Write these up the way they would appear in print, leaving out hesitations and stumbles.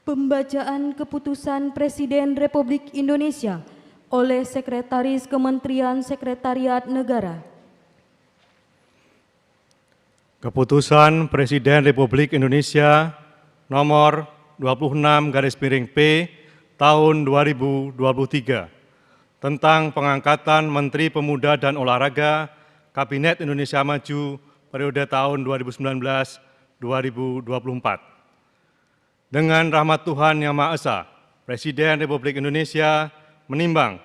Pembacaan Keputusan Presiden Republik Indonesia oleh Sekretaris Kementerian Sekretariat Negara. Keputusan Presiden Republik Indonesia nomor 26/P tahun 2023 tentang pengangkatan Menteri Pemuda dan Olahraga Kabinet Indonesia Maju periode tahun 2019-2024. Dengan rahmat Tuhan Yang Maha Esa, Presiden Republik Indonesia menimbang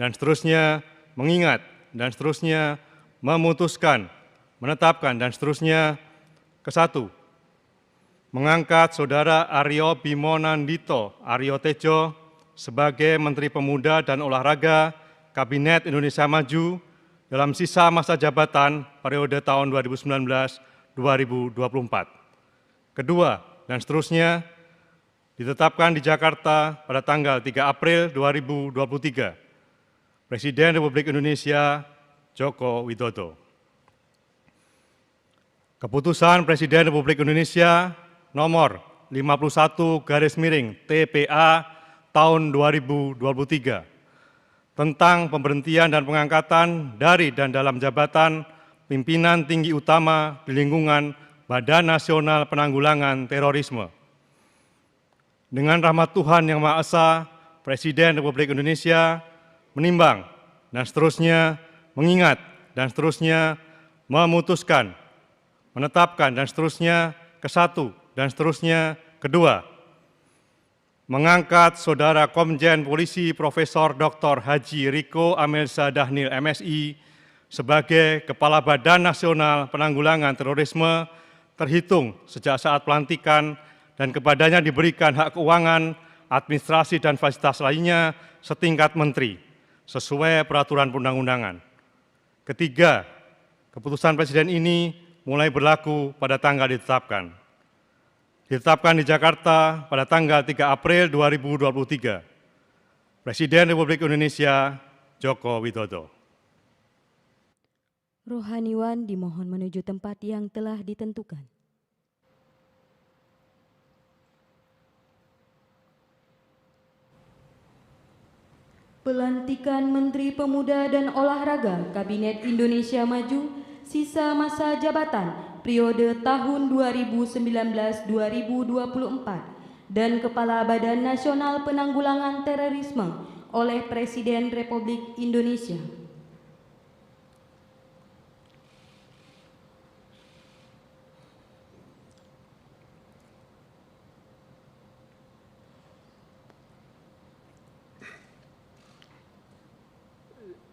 dan seterusnya mengingat dan seterusnya memutuskan, menetapkan dan seterusnya ke-1. Mengangkat Saudara Aryo Bimo Nandito Aryo Tejo sebagai Menteri Pemuda dan Olahraga Kabinet Indonesia Maju dalam sisa masa jabatan periode tahun 2019-2024. Kedua, dan seterusnya ditetapkan di Jakarta pada tanggal 3 April 2023. Presiden Republik Indonesia Joko Widodo. Keputusan Presiden Republik Indonesia nomor 51/TPA tahun 2023 tentang pemberhentian dan pengangkatan dari dan dalam jabatan pimpinan tinggi utama di lingkungan Badan Nasional Penanggulangan Terorisme. Dengan rahmat Tuhan Yang Maha Esa, Presiden Republik Indonesia menimbang dan seterusnya mengingat dan seterusnya memutuskan, menetapkan dan seterusnya ke-1 dan seterusnya kedua, mengangkat Saudara Komjen Polisi Profesor Dr. Haji Riko Amelza Dhanil MSI sebagai Kepala Badan Nasional Penanggulangan Terorisme terhitung sejak saat pelantikan dan kepadanya diberikan hak keuangan, administrasi, dan fasilitas lainnya setingkat menteri, sesuai peraturan perundang-undangan. Ketiga, keputusan Presiden ini mulai berlaku pada tanggal ditetapkan. Ditetapkan di Jakarta pada tanggal 3 April 2023. Presiden Republik Indonesia Joko Widodo. Rohaniwan dimohon menuju tempat yang telah ditentukan. Pelantikan Menteri Pemuda dan Olahraga Kabinet Indonesia Maju sisa masa jabatan periode tahun 2019-2024 dan Kepala Badan Nasional Penanggulangan Terorisme oleh Presiden Republik Indonesia.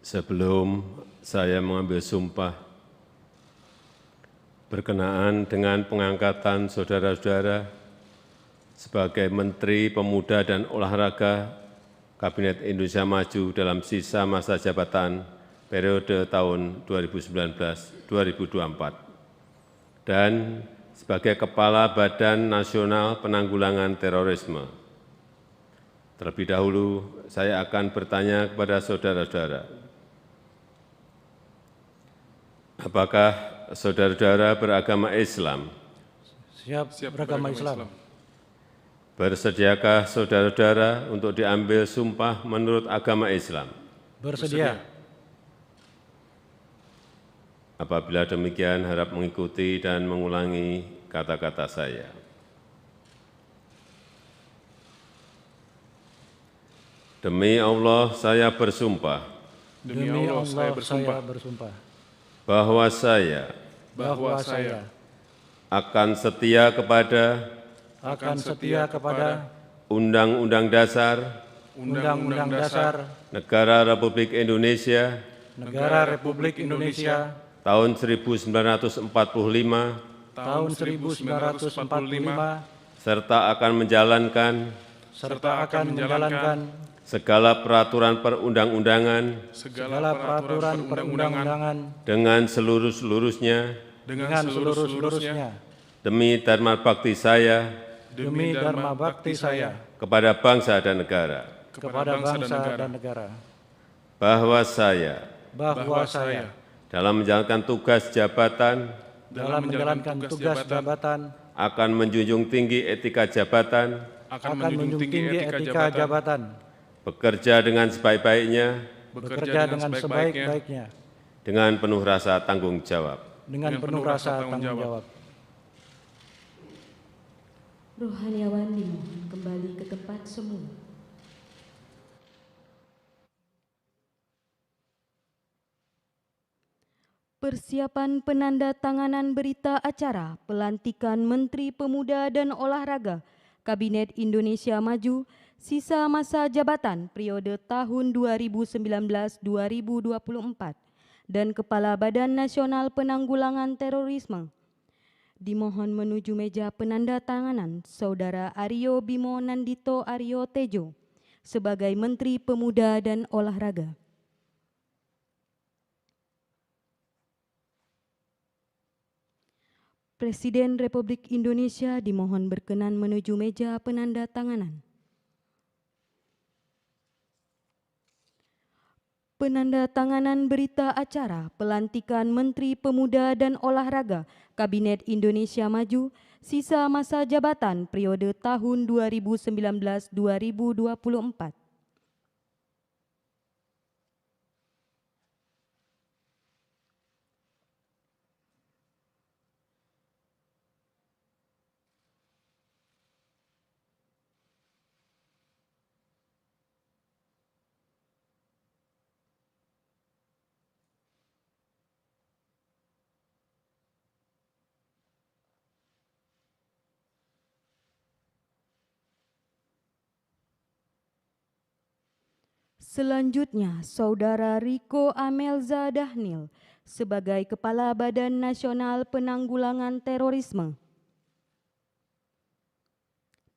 Sebelum saya mengambil sumpah berkenaan dengan pengangkatan saudara-saudara sebagai Menteri Pemuda dan Olahraga Kabinet Indonesia Maju dalam sisa masa jabatan periode tahun 2019-2024 dan sebagai Kepala Badan Nasional Penanggulangan Terorisme. Terlebih dahulu, saya akan bertanya kepada saudara-saudara, apakah saudara-saudara beragama Islam? Siap beragama Islam. Bersediakah saudara-saudara untuk diambil sumpah menurut agama Islam? Bersedia. Apabila demikian, harap mengikuti dan mengulangi kata-kata saya. Demi Allah, saya bersumpah. Demi Allah, saya bersumpah. Bahwa saya akan setia kepada Undang-Undang Dasar Negara Republik Indonesia tahun 1945 serta akan menjalankan segala peraturan perundang-undangan dengan seluruh-seluruhnya demi dharma bakti saya demi dharma bakti saya kepada bangsa dan negara, bahwa saya dalam menjalankan tugas jabatan akan menjunjung tinggi etika jabatan, bekerja dengan sebaik-baiknya, dengan penuh rasa tanggung jawab. Rohaniawan dimohon kembali ke tempat semula. Persiapan penandatanganan berita acara pelantikan Menteri Pemuda dan Olahraga Kabinet Indonesia Maju sisa masa jabatan periode tahun 2019-2024 dan Kepala Badan Nasional Penanggulangan Terorisme. Dimohon menuju meja penandatanganan Saudara Aryo Bimo Nandito Aryo Tejo sebagai Menteri Pemuda dan Olahraga. Presiden Republik Indonesia dimohon berkenan menuju meja penandatanganan. Penandatanganan berita acara pelantikan Menteri Pemuda dan Olahraga Kabinet Indonesia Maju sisa masa jabatan periode tahun 2019-2024. Selanjutnya, Saudara Riko Amelza Dahnil sebagai Kepala Badan Nasional Penanggulangan Terorisme.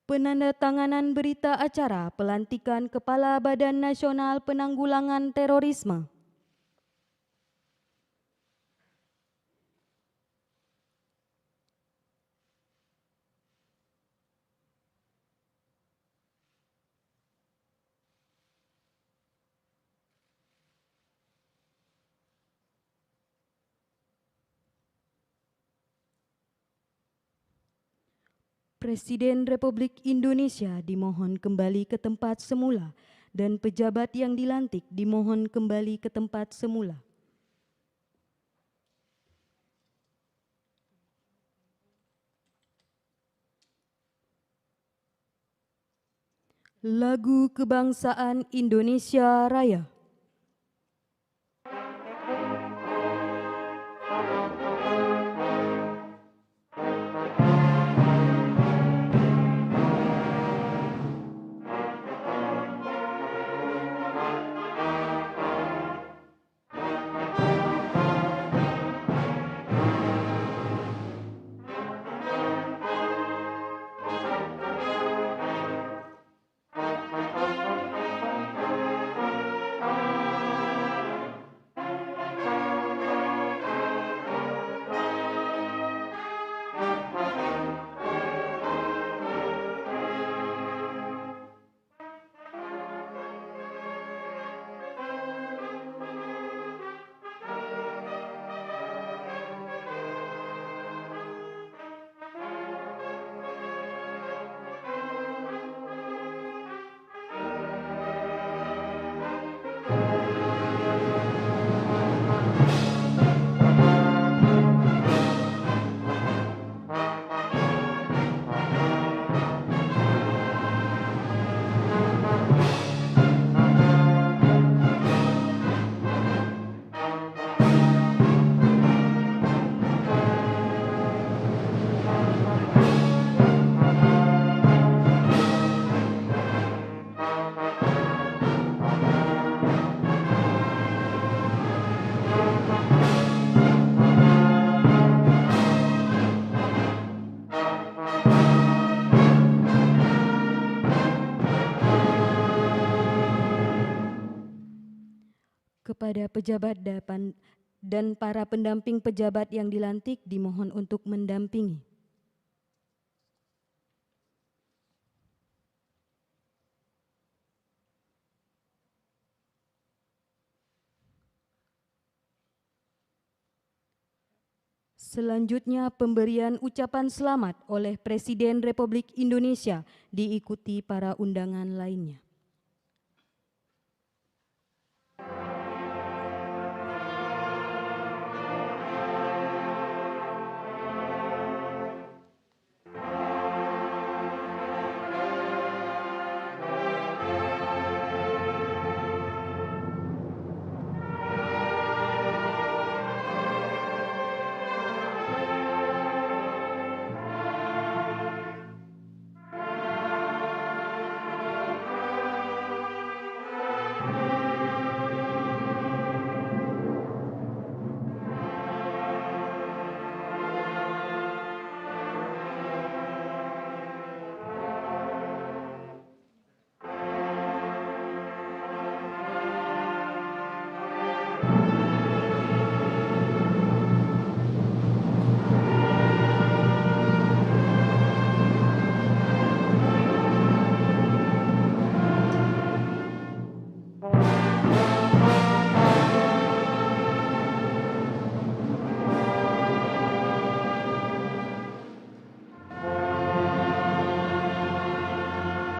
Penandatanganan berita acara pelantikan Kepala Badan Nasional Penanggulangan Terorisme. Presiden Republik Indonesia dimohon kembali ke tempat semula dan pejabat yang dilantik dimohon kembali ke tempat semula. Lagu Kebangsaan Indonesia Raya. Kepada pejabat dan para pendamping pejabat yang dilantik dimohon untuk mendampingi. Selanjutnya pemberian ucapan selamat oleh Presiden Republik Indonesia diikuti para undangan lainnya.